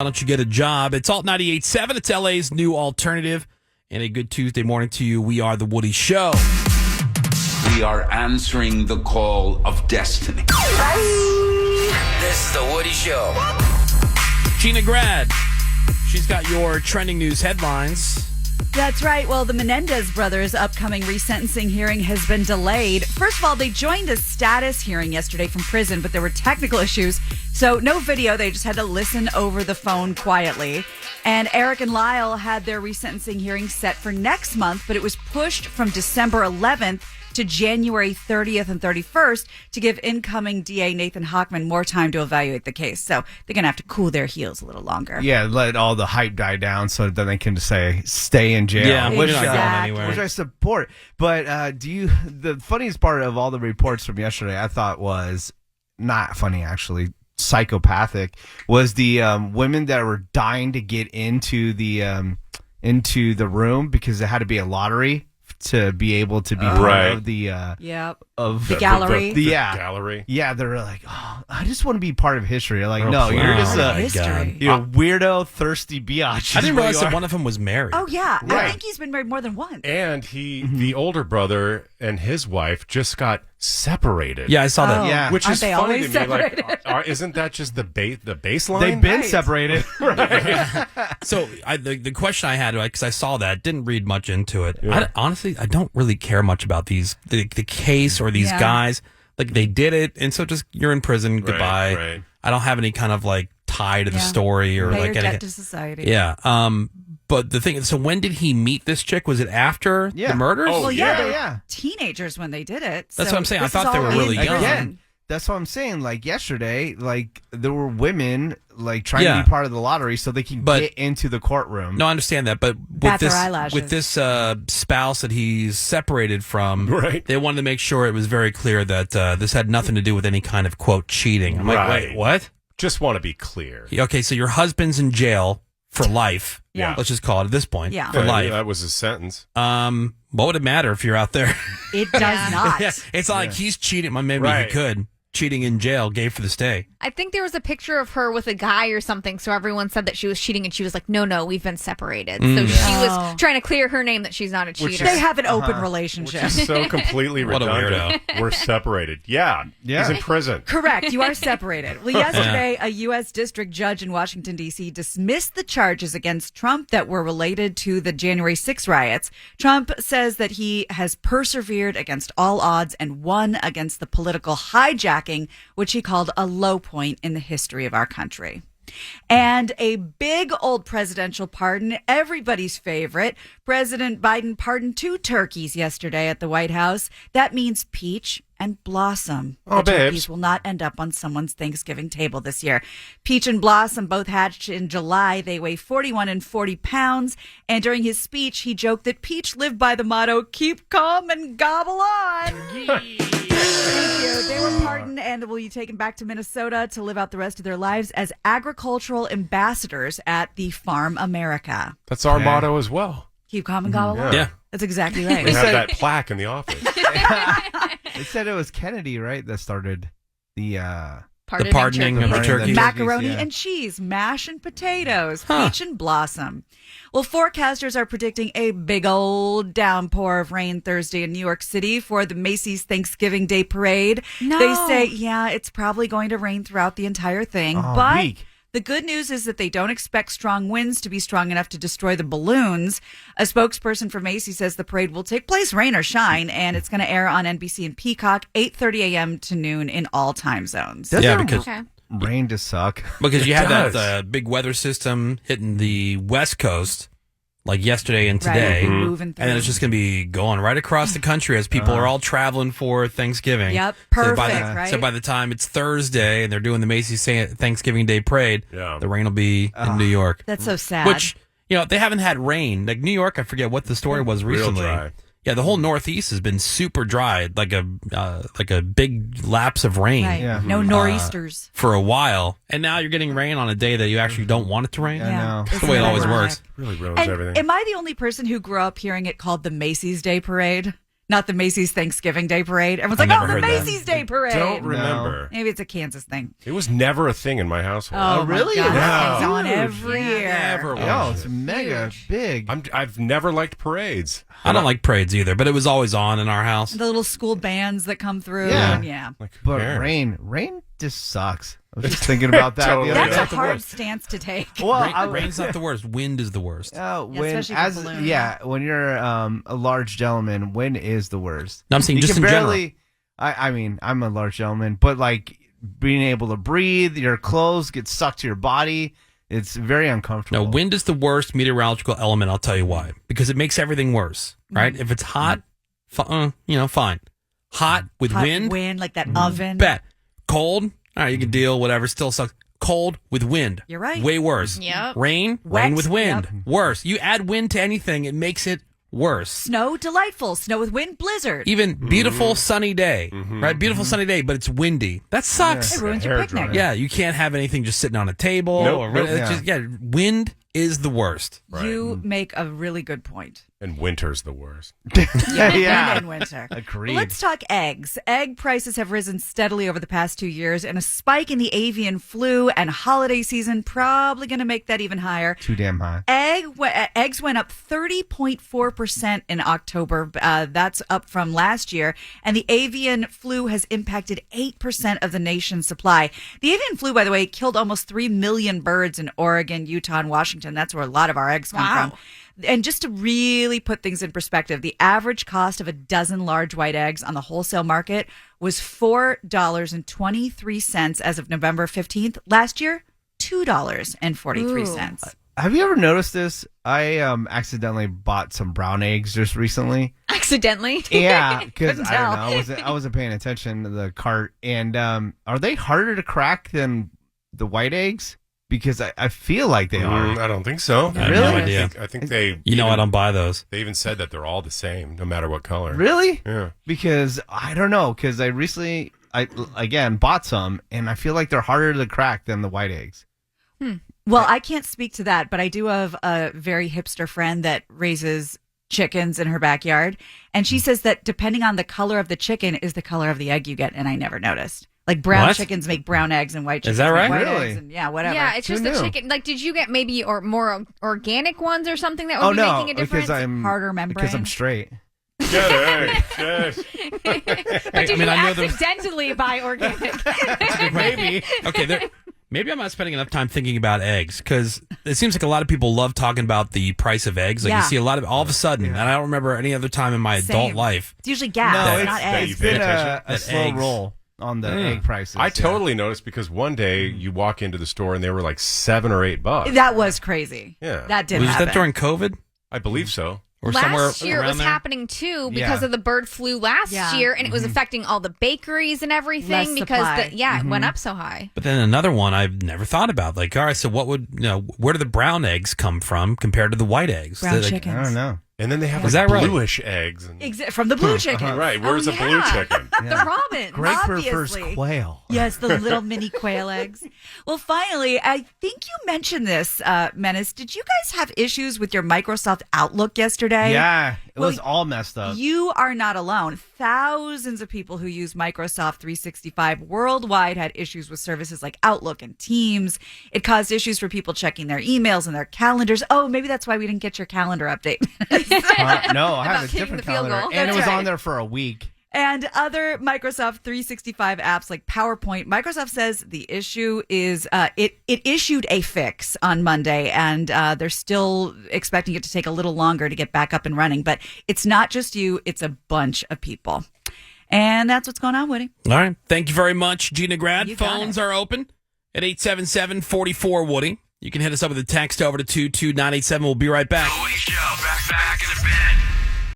Why don't you get a job? It's Alt 98.7. It's LA's new alternative. And a good Tuesday morning to you. We are The Woody Show. We are answering the call of destiny. This is The Woody Show. Gina Grad. She's got your trending news headlines. That's right. Well, the Menendez brothers' upcoming resentencing hearing has been delayed. First of all, they joined a status hearing yesterday from prison, but there were technical issues. So no video. They just had to listen over the phone quietly. And Eric and Lyle had their resentencing hearing set for next month, but it was pushed from December 11th to January 30th and 31st to give incoming DA Nathan Hochman more time to evaluate the case. So they're going to have to cool their heels a little longer. Yeah, let all the hype die down so that they can say, stay in jail. Yeah, which, not going anywhere. Which I support. But the funniest part of all the reports from yesterday, I thought was not funny, actually, psychopathic, was the women that were dying to get into the room because it had to be a lottery to be able to be part of the gallery. The gallery. Yeah, they're like, oh, I just want to be part of history. Like, Oh, no, please. you're just a history. weirdo, thirsty biatch. I didn't realize that one of them was married. Oh, yeah. I Right. think he's been married more than once. And the older brother and his wife just got separated. Yeah, I saw that. Oh. Yeah. Which Aren't is they funny always to me. separated? Like, isn't that just the baseline? They've been Right. separated. So the question I had, because I saw that, didn't read much into it. Yeah. Honestly, I don't really care much about the case or these Yeah. guys. Like, they did it, and so just, you're in prison, goodbye. right. I don't have any kind of, like, tie to the Yeah. story or, Pay like, your anything. debt to society. Yeah. But the thing is, so when did he meet this chick? Was it after Yeah. the murders? Oh, Well, yeah, Yeah. they were Yeah. teenagers when they did it. That's so what I'm saying. I this thought is they all were really in young. prison. Again, that's what I'm saying. Like yesterday, like there were women like trying Yeah. to be part of the lottery so they can But- get into the courtroom. No, I understand that, but Bat their eyelashes. with this spouse that he's separated from, Right. they wanted to make sure it was very clear that this had nothing to do with any kind of, quote, cheating. I'm like, Right. wait, what? Just want to be clear. Okay, so your husband's in jail for life. Yeah. Let's just call it at this point. Yeah. For Yeah, life. That was his sentence. What would it matter if you're out there? It does not. Yeah, it's not like he's cheating. Well, maybe Right. he could. Cheating in jail, gay for the stay. I think there was a picture of her with a guy or something, so everyone said that she was cheating, and she was like, no, we've been separated. So she was trying to clear her name that she's not a cheater. They have an open Uh-huh. relationship. Which is so completely What a redundant. We're separated. Yeah. Yeah. He's in prison. Correct. You are separated. Well, yesterday, a U.S. district judge in Washington, D.C. dismissed the charges against Trump that were related to the January 6 riots. Trump says that he has persevered against all odds and won against the political hijacking, which he called a low point in the history of our country. And a big old presidential pardon, everybody's favorite. President Biden pardoned 2 turkeys yesterday at the White House. That means Peach and Blossom. Oh, the babes. turkeys will not end up on someone's Thanksgiving table this year. Peach and Blossom both hatched in July. They weigh 41 and 40 pounds. And during his speech, he joked that Peach lived by the motto, keep calm and gobble on. Thank you. They were pardoned and will be taken back to Minnesota to live out the rest of their lives as agricultural ambassadors at the Farm America. That's our motto as well. Keep calm and gobble on. Yeah. That's exactly We right. have that plaque in the office. They said it was Kennedy, right, that started the pardoning of the Pardoning turkeys. the Macaroni yeah. and cheese, mash and potatoes, Peach and Blossom. Well, forecasters are predicting a big old downpour of rain Thursday in New York City for the Macy's Thanksgiving Day Parade. No. They say, yeah, it's probably going to rain throughout the entire thing. Oh, but weak. the good news is that they don't expect strong winds to be strong enough to destroy the balloons. A spokesperson for Macy's says the parade will take place rain or shine, and it's going to air on NBC and Peacock, 8:30 a.m. to noon in all time zones. Doesn't Yeah, because Okay. rain to suck. Because you have does. that big weather system hitting the West Coast, like yesterday and Right, today. moving through. And then it's just going to be going right across the country as people are all traveling for Thanksgiving. Yep, So by perfect, the, right? So by the time it's Thursday and they're doing the Macy's Thanksgiving Day Parade, Yeah. the rain will be in New York. That's so sad. Which, they haven't had rain. Like New York, I forget what the story was Real recently. dry. Yeah, the whole Northeast has been super dry, like a big lapse of rain right. Yeah. No nor'easters. for a while. And now you're getting rain on a day that you actually don't want it to rain. I know. That's the way it always works. Really ruins And everything. am I the only person who grew up hearing it called the Macy's Day Parade? Not the Macy's Thanksgiving Day Parade. Everyone's I like, never oh, the heard that. Macy's Day Parade. Don't remember. Maybe it's a Kansas thing. It was never a thing in my household. Oh, really? My God, Yeah. It's on Huge. every year. Never was. Oh, it's mega big. I've never liked parades. I don't like parades either, but it was always on in our house. The little school bands that come through. Yeah. And yeah. Like, who But cares? rain just sucks. I was just thinking about that. Totally. the other That's day. a the hard worst. stance to take. Well, Rain's not the worst. Wind is the worst. when especially for as balloons. when you're a large gentleman, wind is the worst. No, I'm saying You just can in general. barely. I mean, I'm a large gentleman, but like being able to breathe, your clothes get sucked to your body. It's very No, uncomfortable. wind is the worst meteorological element. I'll tell you why. Because it makes everything worse, right? If it's hot, fine. Hot with Hot wind, like that oven. bet. Cold, all right, you can deal, whatever, still sucks. Cold with wind. You're right. Way worse. Yep. Rain Wet. with wind. Yep. Worse. You add wind to anything, it makes it worse. Snow, delightful. Snow with wind, blizzard. Even beautiful sunny day, right? Beautiful sunny day, but it's windy. That sucks. It ruins your Hair picnic. dryer. Yeah, you can't have anything just sitting on a table. Nope, nope. It's just, wind is the worst. You make a really good point. And winter's the worst. Yeah. Wind in winter. Agreed. Let's talk eggs. Egg prices have risen steadily over the past 2 years, and a spike in the avian flu and holiday season probably going to make that even higher. Too damn high. Eggs went up 30.4% in October. That's up from last year. And the avian flu has impacted 8% of the nation's supply. The avian flu, by the way, killed almost 3 million birds in Oregon, Utah, and Washington. That's where a lot of our eggs come from. And just to really put things in perspective, the average cost of a dozen large white eggs on the wholesale market was $4.23 as of November 15th. Last year, $2.43. Have you ever noticed this? I accidentally bought some brown eggs just recently. Accidentally. Yeah, because Couldn't I don't tell. know. I wasn't paying attention to the cart. And are they harder to crack than the white eggs? Because I feel like they are. I don't think so. I have Really? no idea. I think they. You know I don't buy those. They even said that they're all the same, no matter what color. Really? Yeah. Because I don't know. Because I recently, again, bought some, and I feel like they're harder to crack than the white eggs. Well, I can't speak to that, but I do have a very hipster friend that raises chickens in her backyard. And she says that depending on the color of the chicken is the color of the egg you get. And I never noticed. Like brown What? chickens make brown eggs and white chickens Is that make right? white Really? eggs. And yeah, whatever. Yeah, it's just Who the knew? chicken. Like, did you get maybe more organic ones or something that would be no, making a difference? because I'm Harder membrane. Because I'm straight. Yes. But did I mean, you I know there's- accidentally buy organic? Maybe. Okay, maybe I'm not spending enough time thinking about eggs because it seems like a lot of people love talking about the price of eggs. Like Yeah. you see a lot of all of a sudden, and I don't remember any other time in my adult Same. life. It's usually gas, No, not that eggs. you It's been pay a attention? slow Eggs. roll on the egg prices. I yeah. totally noticed because one day you walk into the store and they were like $7 or $8. That was crazy. Yeah. That did Was happen. that during COVID I believe so. or somewhere Last year it around was there? happening too because Yeah. of the bird flu last Yeah. year, and it was affecting all the bakeries and everything Less because supply. it went up so high. But then another one I've never thought about. Like, all right, so what would where do the brown eggs come from compared to the white eggs? Brown They're like- chickens. I don't know. And then they have Is like that right? bluish eggs. And, From the blue chicken. right. Where's Oh, the blue yeah. chicken? The robins. Great for first Obviously. quail. Yes, the little mini quail eggs. Well, finally, I think you mentioned this, Menace. Did you guys have issues with your Microsoft Outlook yesterday? Yeah, it Well, was all messed up. You are not alone. Thousands of people who use Microsoft 365 worldwide had issues with services like Outlook and Teams. It caused issues for people checking their emails and their calendars. Oh, maybe that's why we didn't get your calendar update. No, I have About a kicking different the field calendar, goal. and it That's was right. on there for a week. And other Microsoft 365 apps like PowerPoint. Microsoft says the issue is it issued a fix on Monday, and they're still expecting it to take a little longer to get back up and running. But it's not just you; it's a bunch of people. And that's what's going on, Woody. All right. Thank you very much, Gina Grad. You got Phones it. are open at 877-44-WOODY. You can hit us up with a text over to 22987. We'll be right back. Woody Show. Back in